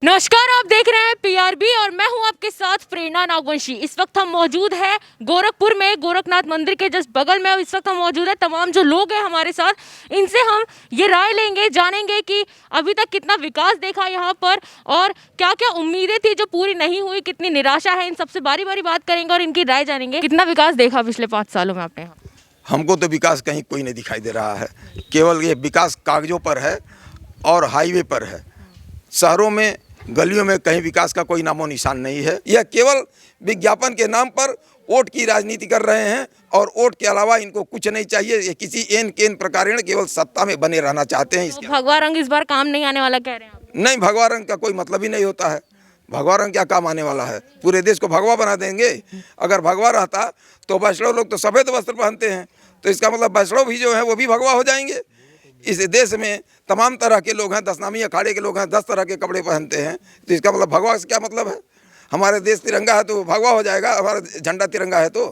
नमस्कार, आप देख रहे हैं पीआरबी और मैं हूं आपके साथ प्रेरणा नागवंशी। इस वक्त हम मौजूद हैं गोरखपुर में, गोरखनाथ मंदिर के जस्ट बगल में। और इस वक्त हम मौजूद हैं, तमाम जो लोग हैं हमारे साथ, इनसे हम ये राय लेंगे, जानेंगे कि अभी तक कितना विकास देखा यहाँ पर और क्या क्या उम्मीदें थी जो पूरी नहीं हुई, कितनी निराशा है। इन सबसे बारी बारी बात करेंगे और इनकी राय जानेंगे। कितना विकास देखा पिछले 5 सालों में आपने यहाँ? हमको तो विकास कहीं कोई नहीं दिखाई दे रहा है। केवल ये विकास कागजों पर है और हाईवे पर है। शहरों में, गलियों में कहीं विकास का कोई नामो निशान नहीं है। यह केवल विज्ञापन के नाम पर वोट की राजनीति कर रहे हैं और वोट के अलावा इनको कुछ नहीं चाहिए। ये किसी एन केन प्रकारेण केवल सत्ता में बने रहना चाहते हैं। तो भगवा रंग इस बार काम नहीं आने वाला कह रहे हैं आप? नहीं, भगवा रंग का कोई मतलब ही नहीं होता है। भगवा रंग क्या काम आने वाला है? पूरे देश को भगवा बना देंगे। अगर भगवा रहता तो वैष्णव लोग तो सफ़ेद वस्त्र पहनते हैं, तो इसका मतलब वैष्णव भी जो है वो भी भगवा हो जाएंगे। इस देश में तमाम तरह के लोग हैं, 10 नामी अखाड़े के लोग हैं, 10 तरह के कपड़े पहनते हैं, तो इसका मतलब भगवा से क्या मतलब है? हमारे देश तिरंगा है तो भगवा हो जाएगा, हमारा झंडा तिरंगा है तो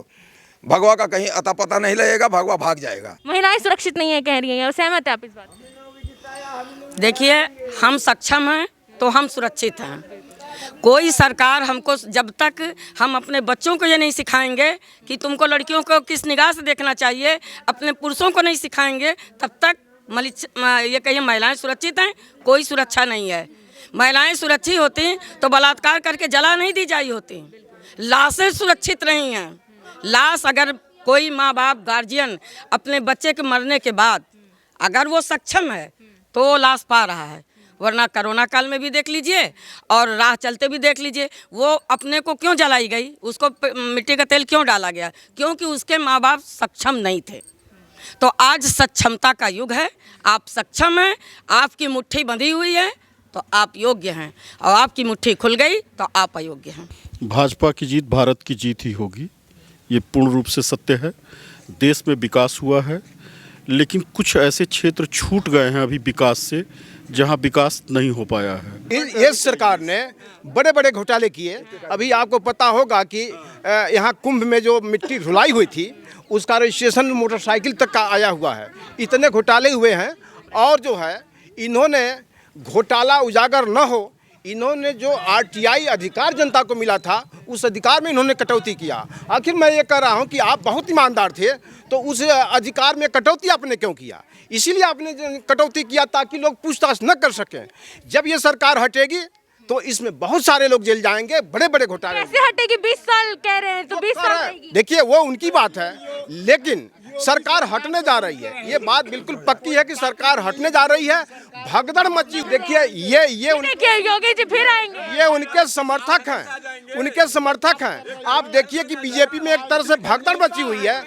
भगवा का कहीं अता पता नहीं लगेगा, भगवा भाग जाएगा। महिलाएं सुरक्षित नहीं है कह रही हैं, और सहमत है आप इस बात से? देखिए, हम सक्षम हैं तो हम सुरक्षित हैं। कोई सरकार हमको, जब तक हम अपने बच्चों को ये नहीं सिखाएंगे कि तुमको लड़कियों को किस निगाह से देखना चाहिए, अपने पुरुषों को नहीं सिखाएंगे, तब तक ये कहिए महिलाएं सुरक्षित हैं, कोई सुरक्षा नहीं है। महिलाएं सुरक्षित होती तो बलात्कार करके जला नहीं दी जाई होती। लाशें सुरक्षित नहीं हैं। लाश, अगर कोई माँ बाप गार्जियन अपने बच्चे के मरने के बाद अगर वो सक्षम है तो वो लाश पा रहा है, वरना कोरोना काल में भी देख लीजिए और राह चलते भी देख लीजिए, वो अपने को क्यों जलाई गई, उसको मिट्टी का तेल क्यों डाला गया? क्योंकि उसके माँ बाप सक्षम नहीं थे। तो आज सक्षमता का युग है। आप सक्षम हैं, आपकी मुट्ठी बंधी हुई है तो आप योग्य हैं, और आपकी मुट्ठी खुल गई तो आप अयोग्य हैं। भाजपा की जीत भारत की जीत ही होगी, ये पूर्ण रूप से सत्य है। देश में विकास हुआ है, लेकिन कुछ ऐसे क्षेत्र छूट गए हैं अभी विकास से, जहां विकास नहीं हो पाया है। ये सरकार ने बड़े बड़े घोटाले किए। अभी आपको पता होगा कि यहाँ कुंभ में जो मिट्टी धुलाई हुई थी उसका रजिस्ट्रेशन मोटरसाइकिल तक का आया हुआ है। इतने घोटाले हुए हैं, और जो है इन्होंने घोटाला उजागर न हो, इन्होंने जो आरटीआई अधिकार जनता को मिला था उस अधिकार में इन्होंने कटौती किया। आखिर मैं ये कह रहा हूँ कि आप बहुत ईमानदार थे तो उस अधिकार में कटौती आपने क्यों किया? इसीलिए आपने कटौती किया ताकि लोग पूछताछ न कर सकें। जब ये सरकार हटेगी तो इसमें बहुत सारे लोग जेल जाएंगे, बड़े बड़े घोटाले। कैसे हटेगी? 20 साल कह रहे हैं, तो 20 साल रहेगी। देखिए, वो उनकी बात है, लेकिन सरकार हटने जा रही है। ये बात बिल्कुल पक्की है कि सरकार हटने जा रही है। भगदड़ मची। देखिए, ये योगी जी फिर आएंगे। ये उनके समर्थक हैं, उनके समर्थक हैं। आप देखिए कि बीजेपी में एक तरह से भगदड़ मची हुई है।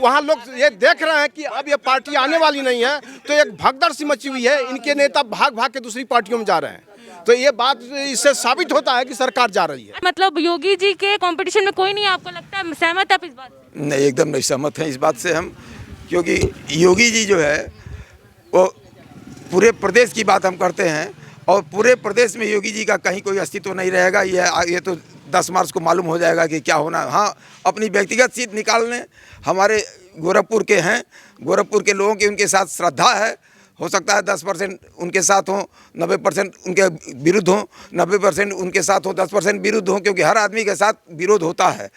वहाँ लोग ये देख रहे हैं कि अब ये पार्टी आने वाली नहीं है, तो एक भगदड़ सी मची हुई है। इनके नेता भाग भाग के दूसरी पार्टियों में जा रहे हैं, तो ये बात इससे साबित होता है कि सरकार जा रही है। मतलब योगी जी के कंपटीशन में कोई नहीं है, आपको लगता है? सहमत है आप इस बात से? नहीं, एकदम नहीं सहमत हैं इस बात से हम, क्योंकि योगी जी जो है वो पूरे प्रदेश की बात हम करते हैं, और पूरे प्रदेश में योगी जी का कहीं कोई अस्तित्व नहीं रहेगा। ये तो 10 मार्च को मालूम हो जाएगा कि क्या होना। हाँ, अपनी व्यक्तिगत सीट निकालने हमारे गोरखपुर के हैं, गोरखपुर के लोगों की उनके साथ श्रद्धा है। हो सकता है 10% उनके साथ हों, 90% उनके विरुद्ध हों, 90% उनके साथ हों, 10% विरुद्ध हों, क्योंकि हर आदमी के साथ विरोध होता है।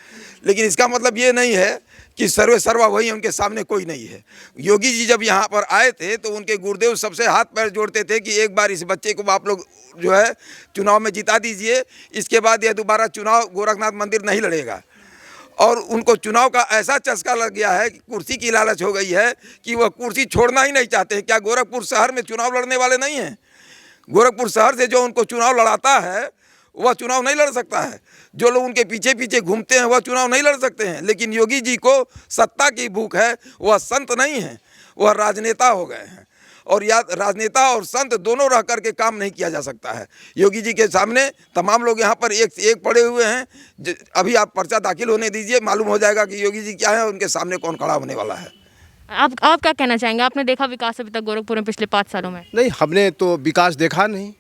लेकिन इसका मतलब ये नहीं है कि सर्वे सर्वा वही, उनके सामने कोई नहीं है। योगी जी जब यहाँ पर आए थे तो उनके गुरुदेव सबसे हाथ पैर जोड़ते थे कि एक बार इस बच्चे को आप लोग जो है चुनाव में जिता दीजिए, इसके बाद यह दोबारा चुनाव गोरखनाथ मंदिर नहीं लड़ेगा। और उनको चुनाव का ऐसा चस्का लग गया है कि कुर्सी की लालच हो गई है कि वह कुर्सी छोड़ना ही नहीं चाहते हैं। क्या गोरखपुर शहर में चुनाव लड़ने वाले नहीं हैं? गोरखपुर शहर से जो उनको चुनाव लड़ाता है वह चुनाव नहीं लड़ सकता है। जो लोग उनके पीछे पीछे घूमते हैं वह चुनाव नहीं लड़ सकते हैं। लेकिन योगी जी को सत्ता की भूख है, वह संत नहीं है, वह राजनेता हो गए हैं। और या राजनेता और संत दोनों रह करके काम नहीं किया जा सकता है। योगी जी के सामने तमाम लोग यहाँ पर एक से एक पड़े हुए हैं। अभी आप पर्चा दाखिल होने दीजिए, मालूम हो जाएगा कि योगी जी क्या है, उनके सामने कौन खड़ा होने वाला है। आप क्या कहना चाहेंगे? आपने देखा विकास अभी तक गोरखपुर में पिछले 5 सालों में? नहीं, हमने तो विकास देखा नहीं।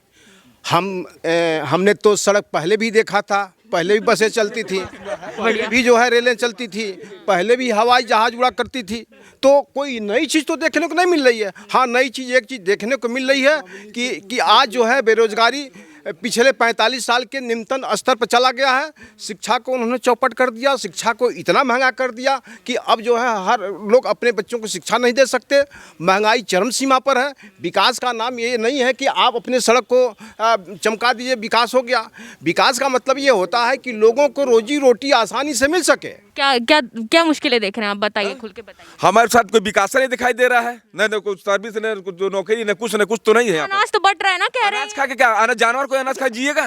हमने तो सड़क पहले भी देखा था, पहले भी बसें चलती थी, पहले भी जो है रेलें चलती थी, पहले भी हवाई जहाज उड़ा करती थी। तो कोई नई चीज़ तो देखने को नहीं मिल रही है। हाँ, नई चीज़, एक चीज़ देखने को मिल रही है कि आज जो है बेरोजगारी पिछले 45 साल के निम्नतम स्तर पर चला गया है। शिक्षा को उन्होंने चौपट कर दिया, शिक्षा को इतना महंगा कर दिया कि अब जो है हर लोग अपने बच्चों को शिक्षा नहीं दे सकते। महंगाई चरम सीमा पर है। विकास का नाम ये नहीं है कि आप अपने सड़क को चमका दीजिए, विकास हो गया। विकास का मतलब ये होता है कि लोगों को रोजी रोटी आसानी से मिल सके। क्या क्या क्या मुश्किलें देख रहे हैं आप, बताइए, खुल के बताइए। हमारे साथ कोई विकास नहीं दिखाई दे रहा है, न कुछ सर्विस, न कुछ नौकरी, न कुछ तो नहीं है यहाँ पर। अनाज तो बट रहा है ना, कह रहे अनाज हैं। खा के क्या अनाज, जानवर कोई अनाज खा जिएगा?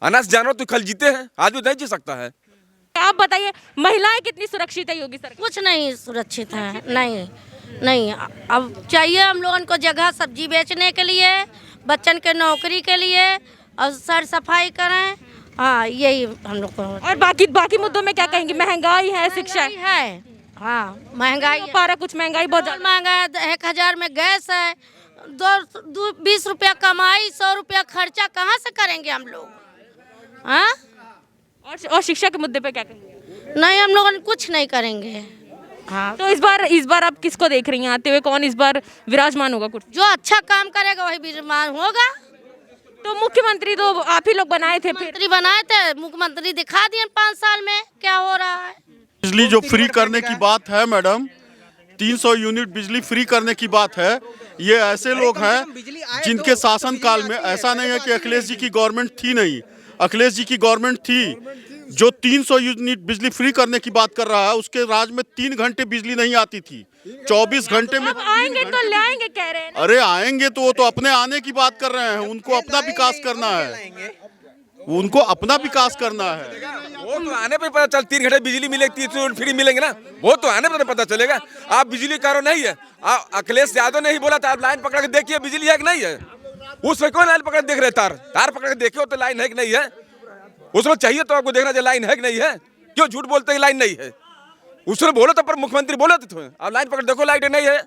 अनाज जानवर तो कल जीते हैं, आदमी नहीं जी सकता है। आप बताइए, महिलाएं कितनी सुरक्षित है योगी सरकार? कुछ नहीं सुरक्षित है, नहीं नहीं। अब चाहिए हम लोगों को जगह सब्जी बेचने के लिए, बच्चन के नौकरी के लिए, और सर सफाई करें। हाँ, यही हम लोग को। और बाकी मुद्दों में क्या कहेंगे? महंगाई है, शिक्षा है। हाँ, महंगाई हो पा रहा, कुछ महंगाई बहुत बहुत ज्यादा। महंगा है। 1000 में गैस है, 20 रुपया कमाई, 100 रुपया खर्चा कहाँ से करेंगे हम लोग? हाँ, और शिक्षा के मुद्दे पे क्या कहेंगे? नहीं, हम लोग कुछ नहीं करेंगे। हाँ, तो इस बार आप किसको देख रही हैं आते हुए? कौन इस बार विराजमान होगा? कुछ जो अच्छा काम करेगा वही विराजमान होगा। तो मुख्यमंत्री तो आप ही लोग बनाए थे, फिर मंत्री बनाए थे, मुख्यमंत्री दिखा दिए 5 साल में क्या हो रहा है। बिजली जो फ्री करने की बात है मैडम, 300 यूनिट बिजली फ्री करने की बात है। ये ऐसे लोग हैं जिनके शासन काल में, ऐसा नहीं है कि अखिलेश जी की गवर्नमेंट थी नहीं, अखिलेश जी की गवर्नमेंट थी। जो 300 यूनिट बिजली फ्री करने की बात कर रहा है, उसके राज में 3 घंटे बिजली नहीं आती थी, 24 घंटे में। अब आएंगे तो ले आएंगे, कह रहे हैं ना। अरे आएंगे तो वो तो अपने आने की बात कर रहे हैं, उनको अपना विकास करना है, उनको अपना विकास करना है। वो तो आने पे पता चल, 3 घंटे बिजली मिलेगी, 300 फ्री मिलेंगे ना, वो तो आने पे पता चलेगा। आप बिजली कारो नहीं है, अखिलेश यादव ने ही बोला था, आप लाइन पकड़ के देखिए बिजली है कि नहीं है। उसमें कौन लाइन पकड़ के देख रहे? तार पकड़ के देखिए तो लाइन है कि नहीं है। उसमें चाहिए तो आपको देखना चाहिए लाइन है कि नहीं है। क्यों झूठ बोलते हैं लाइन नहीं है? उसने बोला था, पर मुख्यमंत्री बोला था, आप लाइन पकड़ देखो लाइन नहीं है।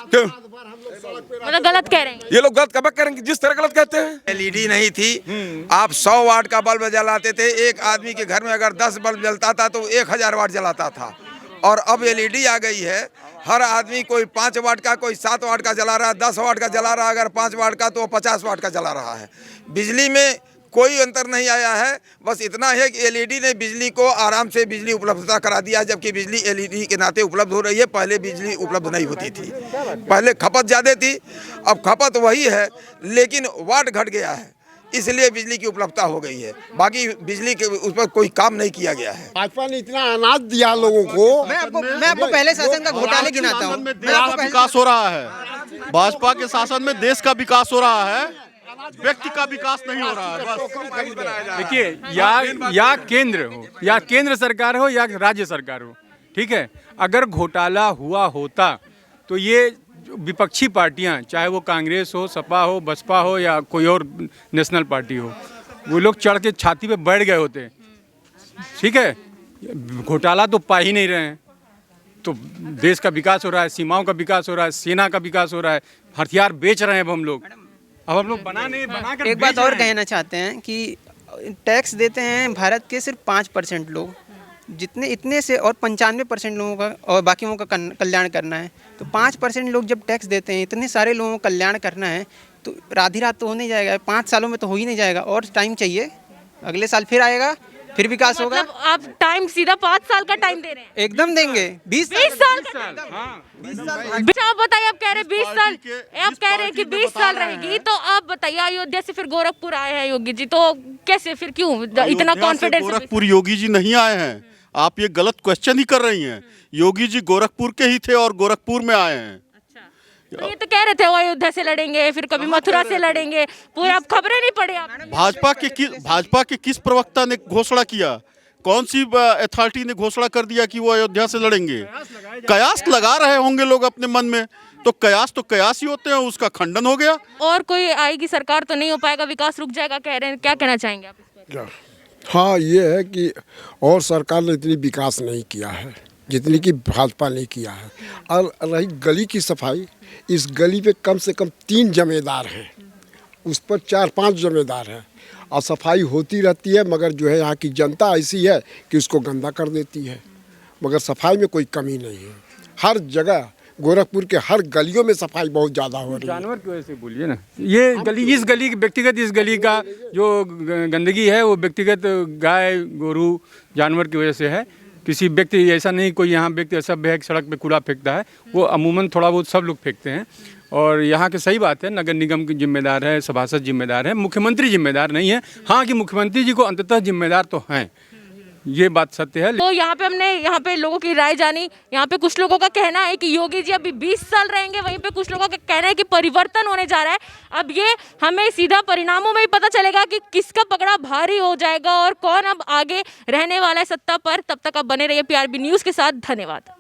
क्यों मतलब गलत कह रहे हैं? ये लोग गलत कब करेंगे? जिस तरह गलत कहते हैं। एलईडी नहीं थी, आप 100 वाट का बल्ब जलाते थे। एक आदमी के घर में अगर 10 बल्ब जलता था तो 1000 वाट जलाता था। और अब एलईडी आ गई है, हर आदमी कोई 5 वाट का, कोई 7 वाट का जला रहा है, 10 वाट का जला रहा है, अगर 5 वाट का तो 50 वाट का जला रहा है। बिजली में कोई अंतर नहीं आया है, बस इतना है कि एलईडी ने बिजली को आराम से बिजली उपलब्धता करा दिया, जबकि बिजली एलईडी के नाते उपलब्ध हो रही है। पहले बिजली उपलब्ध नहीं होती थी, पहले खपत ज़्यादा थी, अब खपत वही है लेकिन वाट घट गया है, इसलिए बिजली की उपलब्धता हो गई है। बाकी बिजली के उस पर कोई काम नहीं किया गया है। भाजपा ने इतना अनाज दिया लोगों को। मैं आपको पहले शासन का घोटाले गिनाता हूँ। देश का विकास हो रहा है, भाजपा के शासन में देश का विकास हो रहा है, व्यक्ति का विकास नहीं हो रहा है। बस देखिए, या केंद्र हो, या केंद्र सरकार हो, या राज्य सरकार हो, ठीक है, अगर घोटाला हुआ होता तो ये विपक्षी पार्टियां, चाहे वो कांग्रेस हो, सपा हो, बसपा हो, या कोई और नेशनल पार्टी हो, वो लोग चढ़ के छाती पे बैठ गए होते। ठीक है, घोटाला तो पा ही नहीं रहे हैं, तो देश का विकास हो रहा है, सीमाओं का विकास हो रहा है, सेना का विकास हो रहा है, हथियार बेच रहे हैं अब हम लोग। अब हम लोग बनाकर एक बात और कहना चाहते हैं कि टैक्स देते हैं भारत के सिर्फ 5% लोग, जितने इतने से, और 95% लोगों का और बाकी लोगों का कल्याण करना है। तो 5% लोग जब टैक्स देते हैं, इतने सारे लोगों का कल्याण करना है, तो आधी रात तो हो नहीं जाएगा, 5 सालों में तो हो ही नहीं जाएगा, और टाइम चाहिए। अगले साल फिर आएगा, फिर विकास होगा। मतलब आप टाइम सीधा 5 साल का टाइम दे रहे हैं? एकदम देंगे। 20 साल का। आप बताइए, आप कह रहे 20 साल, आप कह रहे हैं कि 20 साल रहेगी, तो आप बताइए, अयोध्या से फिर गोरखपुर आए हैं योगी जी, तो कैसे, फिर क्यों इतना कॉन्फिडेंस? गोरखपुर योगी जी नहीं आए हैं, आप ये गलत क्वेश्चन ही कर रही हैं। योगी जी गोरखपुर के ही थे और गोरखपुर में आए हैं। तो ये तो कह रहे थे वो अयोध्या से लड़ेंगे, फिर कभी मथुरा से लड़ेंगे, पूरे आप खबरें नहीं पढ़े आप? भाजपा के किस प्रवक्ता ने घोषणा किया? कौन सी अथॉरिटी ने घोषणा कर दिया कि वो अयोध्या से लड़ेंगे? कयास लगा रहे होंगे लोग अपने मन में, तो कयास ही होते हैं, उसका खंडन हो गया। और कोई आएगी सरकार तो नहीं हो पाएगा, विकास रुक जाएगा कह रहे हैं, क्या कहना चाहेंगे आप इस पर? हाँ, ये है कि और सरकार ने इतनी विकास नहीं किया है जितनी कि भाजपा ने किया है। और रही गली की सफाई, इस गली पे कम से कम 3 जमेदार हैं, उस पर 4-5 जमेदार हैं, और सफाई होती रहती है, मगर जो है यहाँ की जनता ऐसी है कि उसको गंदा कर देती है। मगर सफाई में कोई कमी नहीं है, हर जगह गोरखपुर के हर गलियों में सफाई बहुत ज़्यादा हो रही है। जानवर की वजह से बोलिए ना, ये गली, इस गली की व्यक्तिगत, इस गली का जो गंदगी है वो व्यक्तिगत गाय गोरू जानवर की वजह से है। किसी व्यक्ति ऐसा नहीं, कोई यहाँ व्यक्ति ऐसा है कि सड़क पे कूड़ा फेंकता है, वो अमूमन थोड़ा बहुत सब लोग फेंकते हैं। और यहाँ के सही बात है, नगर निगम की जिम्मेदार है, सभासद जिम्मेदार है, मुख्यमंत्री जिम्मेदार नहीं है। हाँ कि मुख्यमंत्री जी को अंततः जिम्मेदार तो हैं, ये बात सत्य है। तो यहाँ पे हमने यहाँ पे लोगों की राय जानी। यहाँ पे कुछ लोगों का कहना है कि योगी जी अभी 20 साल रहेंगे, वहीं पे कुछ लोगों का कहना है कि परिवर्तन होने जा रहा है। अब ये हमें सीधा परिणामों में ही पता चलेगा कि किसका पकड़ा भारी हो जाएगा और कौन अब आगे रहने वाला है सत्ता पर। तब तक आप बने रहिए PRB न्यूज़ के साथ। धन्यवाद।